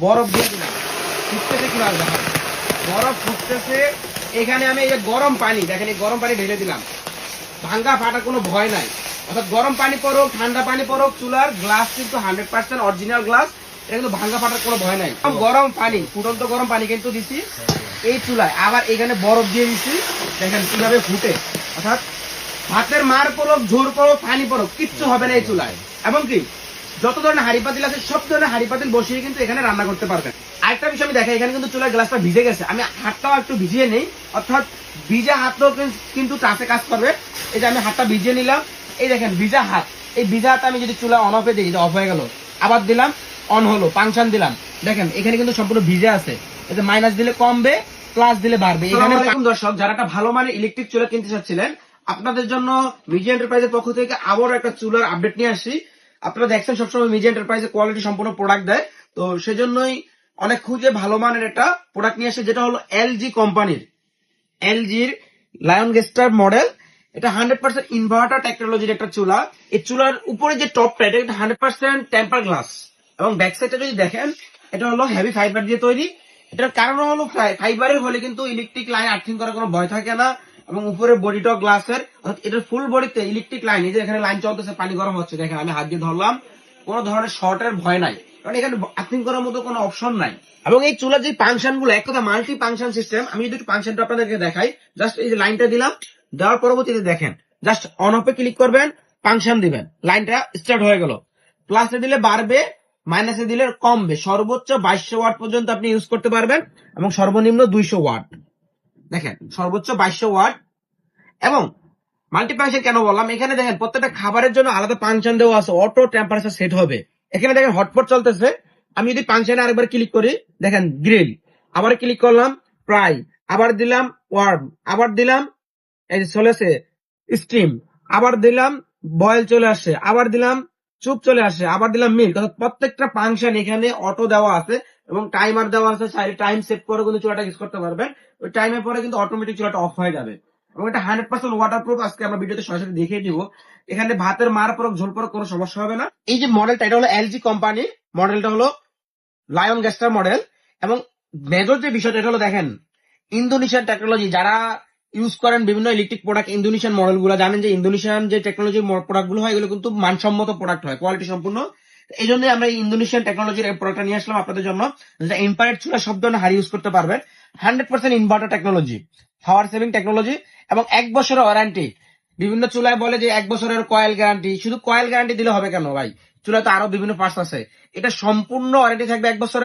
বরফ দিয়ে দিলাম, ফুটতেছে কিভাবে দেখেন, বরফ ফুটতেছে। এখানে আমি এই যে গরম পানি দেখেন, এই গরম পানি ঢেলে দিলাম, ভাঙ্গা ফাটা কোনো ভয় নাই। অর্থাৎ গরম পানি পড়ুক ঠান্ডা পানি পড়ুক, চুলার গ্লাস কিন্তু 100% অরিজিনাল গ্লাস, এটা কিন্তু ভাঙ্গা ফাটার কোনো ভয় নাই। গরম পানি, ফুটন্ত গরম পানি কিন্তু দিছি এই চুলায়, আবার এখানে বরফ দিয়ে দিছি, দেখেন কিভাবে ফুটে। অর্থাৎ ভাতের মার পড়ুক ঝোর পড়ুক পানি পড়ুক কিচ্ছু হবে না এই চুলায়। এবং কি যত ধরনের হাড়ি পাতিল আছে সব ধরনের হাড়ি পাতিল বসিয়ে কিন্তু এখানে রান্না করতে পারবেন। আরেকটা বিষয় আমি দেখাই, এখানে কিন্তু চুলার গ্লাসটা ভিজে গেছে, আমি হাতটাও একটু ভিজিয়ে নেই, অর্থাৎ ভিজা হাতও কিন্তু টাচে কাজ করবে। এই যে আমি হাতটা ভিজিয়ে নিলাম, এই দেখেন ভিজা হাত, এই ভিজা হাতে আমি যদি চুলা অন অফে দিই, অফ হয়ে গেল, আবার দিলাম অন হলো, ফাংশন দিলাম, দেখেন এখানে কিন্তু সম্পূর্ণ ভিজে আছে। এই যে মাইনাস দিলে কমবে, প্লাস দিলে বাড়বে। এখানে দর্শক যারা একটা ভালো মানের ইলেকট্রিক চুলা কিনতে চাচ্ছিলেন, আপনাদের জন্য মিজি এন্টারপ্রাইজের পক্ষ থেকে আবারও একটা চুলার আপডেট নিয়ে আসি। আপনারা দেখছেন সবসময় মিজি এন্টারপ্রাইজের কোয়ালিটি সম্পূর্ণ প্রোডাক্ট দেয়, তো সেজন্যই অনেক খুঁজে ভালো মানের একটা প্রোডাক্ট নিয়ে আসে, যেটা হলো এলজি কোম্পানির, এলজির লায়ন গেস্টার মডেল। এটা 100% ইনভার্টার টেকনোলজির একটা চুলা। এই চুলার উপরে যে টপটা, এটা 100% টেম্পার গ্লাস, এবং ব্যাক সাইডটা যদি দেখেন, এটা হলো হেভি ফাইবার দিয়ে তৈরি। এটার কারণ হলো ফাইবারের হলে কিন্তু ইলেকট্রিক লাইন আর্থিং করার কোনো ভয় থাকে না, এবং উপরে বডিটাও গ্লাসের, এটার ফুল বডিতে ইলেকট্রিক লাইন, এই যে এখানে লাইন চলতেছে, পানি গরম হচ্ছে, দেখেন আমি হাত দিয়ে ধরলাম, কোনো ধরনের শর্টের ভয় নাই, কারণ এখানে আর্থিং করার মতো কোনো অপশন নাই। এবং এই চুলার যে ফাংশন গুলো, এক কথা মাল্টি ফাংশন সিস্টেম। আমি যদি একটু ফাংশনটা আপনাদেরকে দেখাই, জাস্ট এই যে লাইনটা দিলাম, দেওয়ার পরবর্তীতে দেখেন জাস্ট অন অফে ক্লিক করবেন, ফাংশন দিবেন, লাইনটা স্টার্ট হয়ে গেল। প্লাসে দিলে বাড়বে, মাইনাসে দিলে কমবে, সর্বোচ্চ 2200 ওয়াট পর্যন্ত আপনি ইউজ করতে পারবেন, এবং সর্বনিম্ন 200 ওয়াট। দেখেন সর্বোচ্চ 2200 ওয়াট। এবং মাল্টি ফাংশন কেন বললাম, এখানে দেখেন প্রত্যেকটা খাবারের জন্য আলাদা ফাংশন দেওয়া আছে, অটো টেম্পারেচার সেট হবে। এখানে দেখেন হটপট চলতেছে, আমি যদি ফাংশনে আরেকবার ক্লিক করি, দেখেন গ্রিল, আবার ক্লিক করলাম ফ্রাই, আবার দিলাম ওয়ার্ম, আবার দিলাম এই যে চলেছে স্টিম, আবার দিলাম বয়েল চলে আসে, আবার দিলাম চুপ চলে আসে, আবার দিলাম মিল্ক। প্রত্যেকটা ফাংশন এখানে অটো দেওয়া আছে, এবং টাইমার দেওয়া আছে, চাইলে টাইম সেট করে কিন্তু চুলাটা ইউজ করতে পারবেন। ওই টাইমের পরে কিন্তু অটোমেটিক চুলাটা অফ হয়ে যাবে, এবং এটা 100% ওয়াটারপ্রুফ। আজকে আমরা ভিডিওতে সরাসরি দেখিয়ে দিব, এখানে ভাতের মার পরক ঝোল পরক কোনো সমস্যা হবে না। এই যে মডেলটা, এটা হলো এলজি কোম্পানি, মডেলটা হলো লায়ন গেস্টার মডেল। এবং মেজর যে বিষয়টা, এটা হলো দেখেন ইন্দোনেশিয়ান টেকনোলজি। যারা ইউজ করেন বিভিন্ন ইলেকট্রিক প্রোডাক্ট, ইন্দোনেশিয়ান মডেল গুলো জানেন যে ইন্দোনেশিয়ান যে টেকনোলজি প্রোডাক্ট গুলো হয়, এগুলো কিন্তু মানসম্মত প্রোডাক্ট হয়, কোয়ালিটি সম্পূর্ণ। এই জন্য আমরা ইন্দোনেশিয়ান টেকনোলজির এই প্রোডাক্টটা নিয়ে আসলাম আপনাদের জন্য, যেটা ইনফ্রারেড চুলা সব ধরনের হাড়ি ইউজ করতে পারবেন। 100% inverter technology, power saving technology, এবং 1 বছরের ওয়ারেন্টি। বিভিন্ন চুলায় বলে যে 1 বছরের কয়েল গ্যারান্টি, শুধু কয়েল গ্যারান্টি দিলে হবে কেন ভাই, চুলায় তো আরো বিভিন্ন পার্টস আছে। এটা সম্পূর্ণ ওয়ারেন্টি থাকবে 1 বছর,